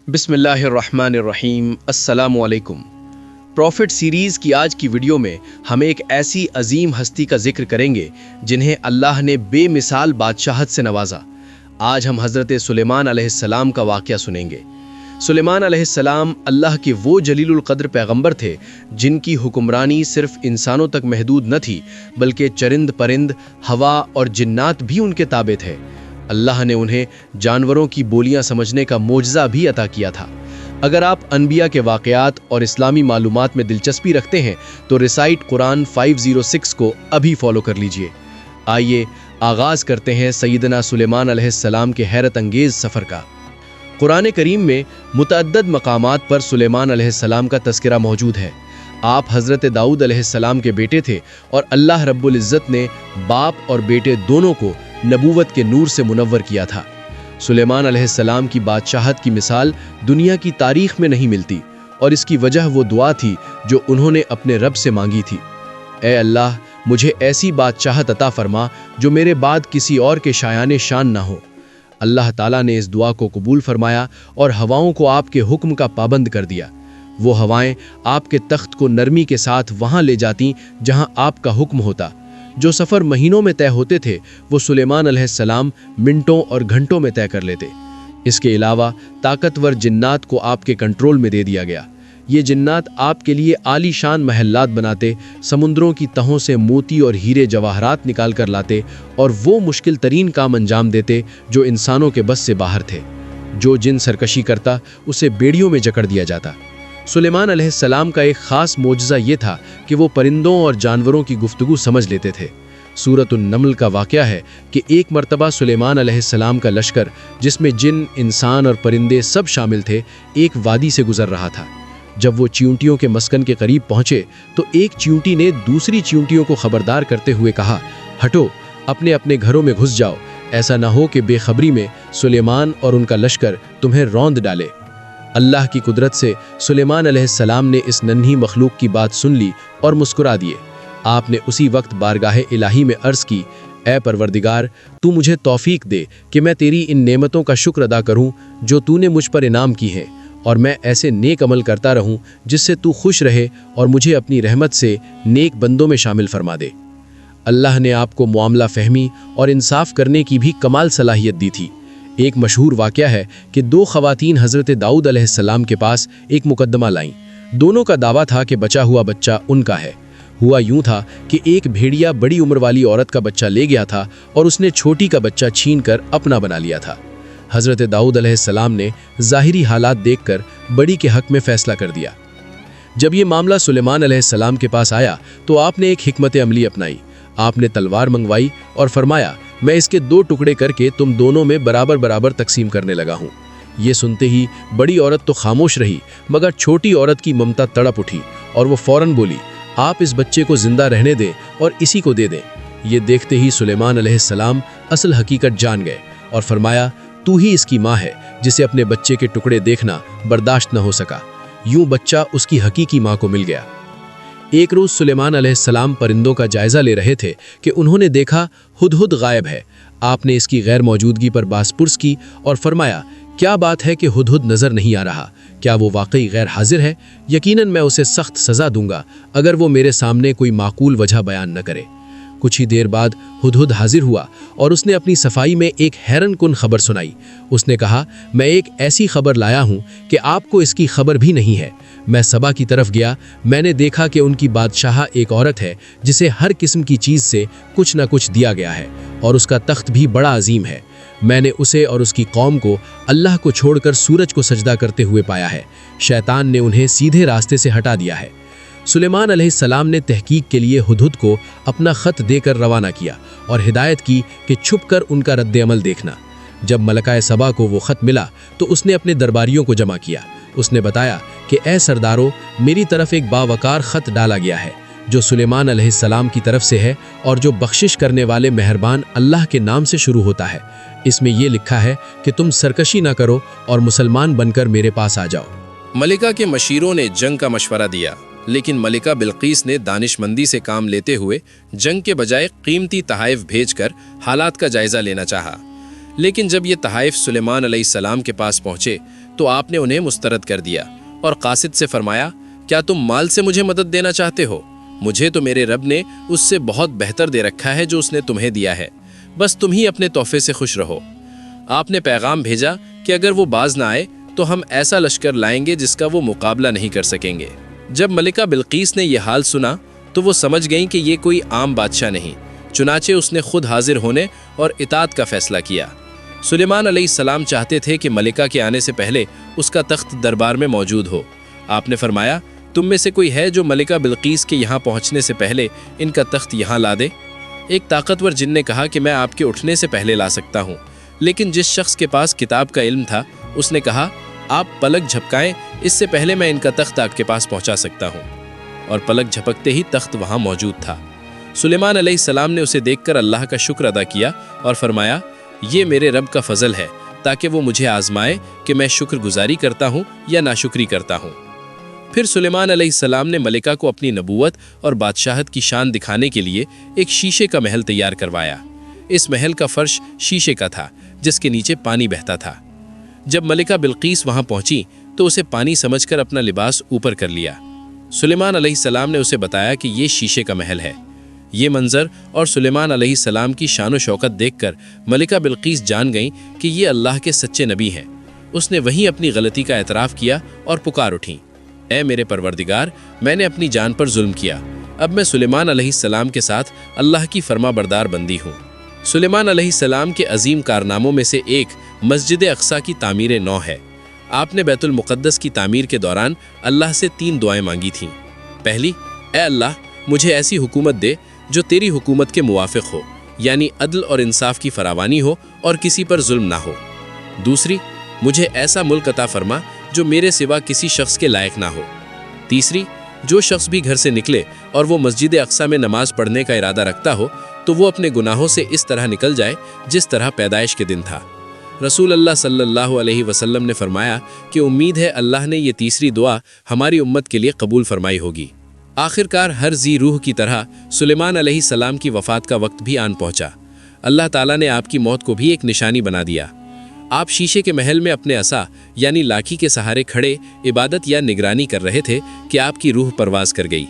बिस्मिल्लाहिर्रहमानिर्रहीम। अस्सलामु अलैकुम। प्रॉफिट सीरीज़ की आज की वीडियो में हम एक ऐसी अजीम हस्ती का जिक्र करेंगे जिन्हें अल्लाह ने बेमिसाल बादशाहत से नवाजा। आज हम हज़रत सुलेमान अलैहिस्सलाम का वाक़या सुनेंगे। सुलेमान अलैहिस्सलाम अल्लाह के वो जलीलुल क़द्र पैगंबर थे जिनकी हुक्मरानी सिर्फ इंसानों तक महदूद न थी, बल्कि चरिंद परिंद, हवा और जिन्नात भी उनके ताबे थे। अल्लाह ने उन्हें जानवरों की बोलियां समझने का मोजज़ा भी अता किया था। अगर आप अनबिया के वाक़यात और इस्लामी मालूमात में दिलचस्पी रखते हैं तो रिसाइट कुरान 506 को अभी फॉलो कर लीजिए। आइए आगाज़ करते हैं सैयदना सुलेमान अलैहिस्सलाम के हैरत अंगेज़ सफ़र का। कुरान करीम में मुतअद्दद मकामात पर सुलेमान अलैहिस्सलाम का तज़किरा मौजूद है। आप हज़रत दाऊद अलैहिस्सलाम के बेटे थे और अल्लाह रब्बुल इज़्ज़त ने बाप और बेटे दोनों को नबूवत के नूर से मुनव्वर किया था। सुलेमान अलैहिस्सलाम की बादशाहत की मिसाल दुनिया की तारीख में नहीं मिलती, और इसकी वजह वो दुआ थी जो उन्होंने अपने रब से मांगी थी। ए अल्लाह, मुझे ऐसी बादशाहत अता फरमा जो मेरे बाद किसी और के शायाने शान ना हो। अल्लाह ताला ने इस दुआ को कबूल फरमाया और हवाओं को आपके हुक्म का पाबंद कर दिया। वो हवाएं आपके तख्त को नरमी के साथ वहाँ ले जाती जहाँ आपका हुक्म होता। जो सफ़र महीनों में तय होते थे वो सुलेमान अलैहिस्सलाम मिनटों और घंटों में तय कर लेते। इसके अलावा ताकतवर जिन्नात को आपके कंट्रोल में दे दिया गया। ये जिन्नात आपके लिए आलीशान महल्लात बनाते, समुद्रों की तहों से मोती और हीरे जवाहरात निकाल कर लाते और वो मुश्किल तरीन काम अंजाम देते जो इंसानों के बस से बाहर थे। जो जिन सरकशी करता उसे बेड़ियों में जकड़ दिया जाता। सुलेमान अलैहिस्सलाम का एक ख़ास मोजज़ा ये था कि वो परिंदों और जानवरों की गुफ्तगू समझ लेते थे। सूरतुन नमल का वाक़या है कि एक मर्तबा सुलेमान अलैहिस्सलाम का लश्कर, जिसमें जिन, इंसान और परिंदे सब शामिल थे, एक वादी से गुज़र रहा था। जब वो चींटियों के मस्कन के करीब पहुँचे तो एक चींटी ने दूसरी चींटियों को खबरदार करते हुए कहा, हटो, अपने अपने घरों में घुस जाओ, ऐसा न हो कि बेखबरी में सुलेमान और उनका लश्कर तुम्हें रौंद डाले। अल्लाह की कुदरत से सुलेमान अलैहिस्सलाम ने इस नन्ही मखलूक की बात सुन ली और मुस्कुरा दिए। आपने उसी वक्त बारगाह इलाही में अर्ज़ की, ए परवरदिगार, तू मुझे तौफीक दे कि मैं तेरी इन नेमतों का शुक्र अदा करूं जो तूने मुझ पर इनाम की हैं, और मैं ऐसे नेक अमल करता रहूं जिससे तू खुश रहे और मुझे अपनी रहमत से नेक बंदों में शामिल फरमा दे। अल्लाह ने आपको मामला फहमी और इंसाफ करने की भी कमाल सलाहियत दी थी। एक मशहूर वाक़या है कि दो ख़वातीन हज़रत दाऊद अलैहिस्सलाम के पास एक मुकद्दमा लाईं। दोनों का दावा था कि बचा हुआ बच्चा उनका है। हुआ यूं था कि एक भेड़िया बड़ी उम्र वाली औरत का बच्चा ले गया था और उसने छोटी का बच्चा छीन कर अपना बना लिया था। हज़रत दाऊद अलैहिस्सलाम ने ज़ाहिरी हालात देखकर बड़ी के हक़ में फ़ैसला कर दिया। जब ये मामला सुलेमान अलैहिस्सलाम के पास आया तो आपने एक हिकमत अमली अपनाई। आपने तलवार मंगवाई और फरमाया, मैं इसके दो टुकड़े करके तुम दोनों में बराबर बराबर तकसीम करने लगा हूँ। ये सुनते ही बड़ी औरत तो खामोश रही, मगर छोटी औरत की ममता तड़प उठी और वो फौरन बोली, आप इस बच्चे को जिंदा रहने दें और इसी को दे दें। ये देखते ही सुलेमान अलैहिस्सलाम असल हकीकत जान गए और फरमाया, तू ही इसकी माँ है जिसे अपने बच्चे के टुकड़े देखना बर्दाश्त न हो सका। यूं बच्चा उसकी हकीकी माँ को मिल गया। एक रोज़ सुलेमान अलैहिस्सलाम परिंदों का जायज़ा ले रहे थे कि उन्होंने देखा हुदहुद गायब है। आपने इसकी गैर मौजूदगी पर बासपुर्स की और फरमाया, क्या बात है कि हुदहुद नज़र नहीं आ रहा? क्या वो वाकई गैर हाजिर है? यकीनन मैं उसे सख्त सज़ा दूंगा अगर वो मेरे सामने कोई माकूल वजह बयान न करे। कुछ ही देर बाद हुदहुद हाजिर हुआ और उसने अपनी सफाई में एक हैरन कुन खबर सुनाई। उसने कहा, मैं एक ऐसी खबर लाया हूँ कि आपको इसकी खबर भी नहीं है। मैं सबा की तरफ गया, मैंने देखा कि उनकी बादशाह एक औरत है जिसे हर किस्म की चीज़ से कुछ न कुछ दिया गया है और उसका तख्त भी बड़ा अजीम है। मैंने उसे और उसकी कौम को अल्लाह को छोड़कर सूरज को सजदा करते हुए पाया है। शैतान ने उन्हें सीधे रास्ते से हटा दिया है। सुलेमान अलैहिस्सलाम ने तहकीक के लिए हुदहुद को अपना ख़त देकर रवाना किया और हिदायत की कि छुपकर उनका रद्द-ए-अमल देखना। जब मलकाए सबा को वो ख़त मिला तो उसने अपने दरबारियों को जमा किया। उसने बताया कि ए सरदारों, मेरी तरफ एक बावकार ख़त डाला गया है जो सुलेमान अलैहिस्सलाम की तरफ से है और जो बख्शिश करने वाले मेहरबान अल्लाह के नाम से शुरू होता है। इसमें यह लिखा है कि तुम सरकशी ना करो और मुसलमान बनकर मेरे पास आ जाओ। मलिका के मशीरों ने जंग का मशवरा दिया, लेकिन मलिका बिल्कीस ने दानिशमंदी से काम लेते हुए जंग के बजाय कीमती तहाइफ भेजकर हालात का जायजा लेना चाहा। लेकिन जब ये तहाइफ सुलेमान अलैहिस्सलाम के पास पहुंचे تو آپ نے انہیں مسترد کر دیا اور قاصد سے فرمایا، کیا تم مال سے مجھے مدد دینا چاہتے ہو؟ مجھے تو میرے رب نے اس سے بہت بہتر دے رکھا ہے جو اس نے تمہیں دیا ہے، بس تم ہی اپنے تحفے سے خوش رہو۔ آپ نے پیغام بھیجا کہ اگر وہ باز نہ آئے تو ہم ایسا لشکر لائیں گے جس کا وہ مقابلہ نہیں کر سکیں گے۔ جب ملکہ بلقیس نے یہ حال سنا تو وہ سمجھ گئیں کہ یہ کوئی عام بادشاہ نہیں، چنانچہ اس نے خود حاضر ہونے اور اطاعت کا فیصلہ کیا۔ سلیمان علیہ السلام چاہتے تھے کہ ملکہ کے آنے سے پہلے اس کا تخت دربار میں موجود ہو۔ آپ نے فرمایا، تم میں سے کوئی ہے جو ملکہ بلقیس کے یہاں پہنچنے سے پہلے ان کا تخت یہاں لا دے؟ ایک طاقتور جن نے کہا کہ میں آپ کے اٹھنے سے پہلے لا سکتا ہوں، لیکن جس شخص کے پاس کتاب کا علم تھا اس نے کہا، آپ پلک جھپکائیں، اس سے پہلے میں ان کا تخت آپ کے پاس پہنچا سکتا ہوں۔ اور پلک جھپکتے ہی تخت وہاں موجود تھا۔ سلیمان علیہ السلام نے اسے دیکھ کر اللہ کا شکر ادا کیا اور فرمایا، یہ میرے رب کا فضل ہے تاکہ وہ مجھے آزمائے کہ میں شکر گزاری کرتا ہوں یا ناشکری کرتا ہوں۔ پھر سلیمان علیہ السلام نے ملکہ کو اپنی نبوت اور بادشاہت کی شان دکھانے کے لیے ایک شیشے کا محل تیار کروایا۔ اس محل کا فرش شیشے کا تھا جس کے نیچے پانی بہتا تھا۔ جب ملکہ بلقیس وہاں پہنچی تو اسے پانی سمجھ کر اپنا لباس اوپر کر لیا۔ سلیمان علیہ السلام نے اسے بتایا کہ یہ شیشے کا محل ہے۔ یہ منظر اور سلیمان علیہ السلام کی شان و شوکت دیکھ کر ملکہ بلقیس جان گئیں کہ یہ اللہ کے سچے نبی ہیں۔ اس نے وہیں اپنی غلطی کا اعتراف کیا اور پکار اٹھیں، اے میرے پروردگار، میں نے اپنی جان پر ظلم کیا، اب میں سلیمان علیہ السلام کے ساتھ اللہ کی فرما بردار بندی ہوں۔ سلیمان علیہ السلام کے عظیم کارناموں میں سے ایک مسجد اقصیٰ کی تعمیر نو ہے۔ آپ نے بیت المقدس کی تعمیر کے دوران اللہ سے 3 دعائیں مانگی تھیں۔ پہلی، اے اللہ، مجھے ایسی حکومت دے جو تیری حکومت کے موافق ہو، یعنی عدل اور انصاف کی فراوانی ہو اور کسی پر ظلم نہ ہو۔ دوسری، مجھے ایسا ملک عطا فرما جو میرے سوا کسی شخص کے لائق نہ ہو۔ تیسری، جو شخص بھی گھر سے نکلے اور وہ مسجد اقصیٰ میں نماز پڑھنے کا ارادہ رکھتا ہو تو وہ اپنے گناہوں سے اس طرح نکل جائے جس طرح پیدائش کے دن تھا۔ رسول اللہ صلی اللہ علیہ وسلم نے فرمایا کہ امید ہے اللہ نے یہ تیسری دعا ہماری امت کے لیے قبول فرمائی ہوگی۔ آخرکار ہر ذی روح کی طرح سلیمان علیہ السلام کی وفات کا وقت بھی آن پہنچا۔ اللہ تعالیٰ نے آپ کی موت کو بھی ایک نشانی بنا دیا۔ آپ شیشے کے محل میں اپنے عصا یعنی لاٹھی کے سہارے کھڑے عبادت یا نگرانی کر رہے تھے کہ آپ کی روح پرواز کر گئی۔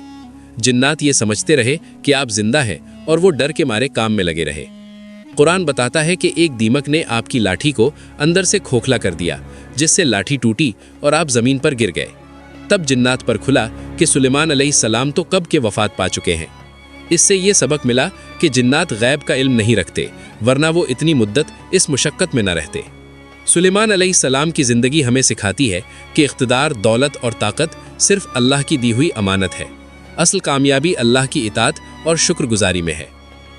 جنات یہ سمجھتے رہے کہ آپ زندہ ہیں اور وہ ڈر کے مارے کام میں لگے رہے۔ قرآن بتاتا ہے کہ ایک دیمک نے آپ کی لاٹھی کو اندر سے کھوکھلا کر دیا، جس سے لاٹھی ٹوٹی اور آپ زمین پر گر گئے۔ تب جنات پر کھلا کہ سلیمان علیہ السلام تو کب کے وفات پا چکے ہیں۔ اس سے یہ سبق ملا کہ جنات غیب کا علم نہیں رکھتے، ورنہ وہ اتنی مدت اس مشقت میں نہ رہتے۔ سلیمان علیہ السلام کی زندگی ہمیں سکھاتی ہے کہ اقتدار، دولت اور طاقت صرف اللہ کی دی ہوئی امانت ہے۔ اصل کامیابی اللہ کی اطاعت اور شکر گزاری میں ہے۔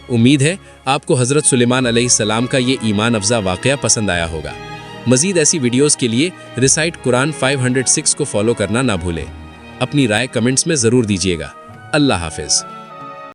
امید ہے آپ کو حضرت سلیمان علیہ السلام کا یہ ایمان افزا واقعہ پسند آیا ہوگا۔ مزید ایسی ویڈیوز کے لیے ریسائٹ قرآن 506 کو فالو کرنا نہ بھولیں۔ اپنی رائے کمنٹس میں ضرور دیجیے گا۔ اللہ حافظ۔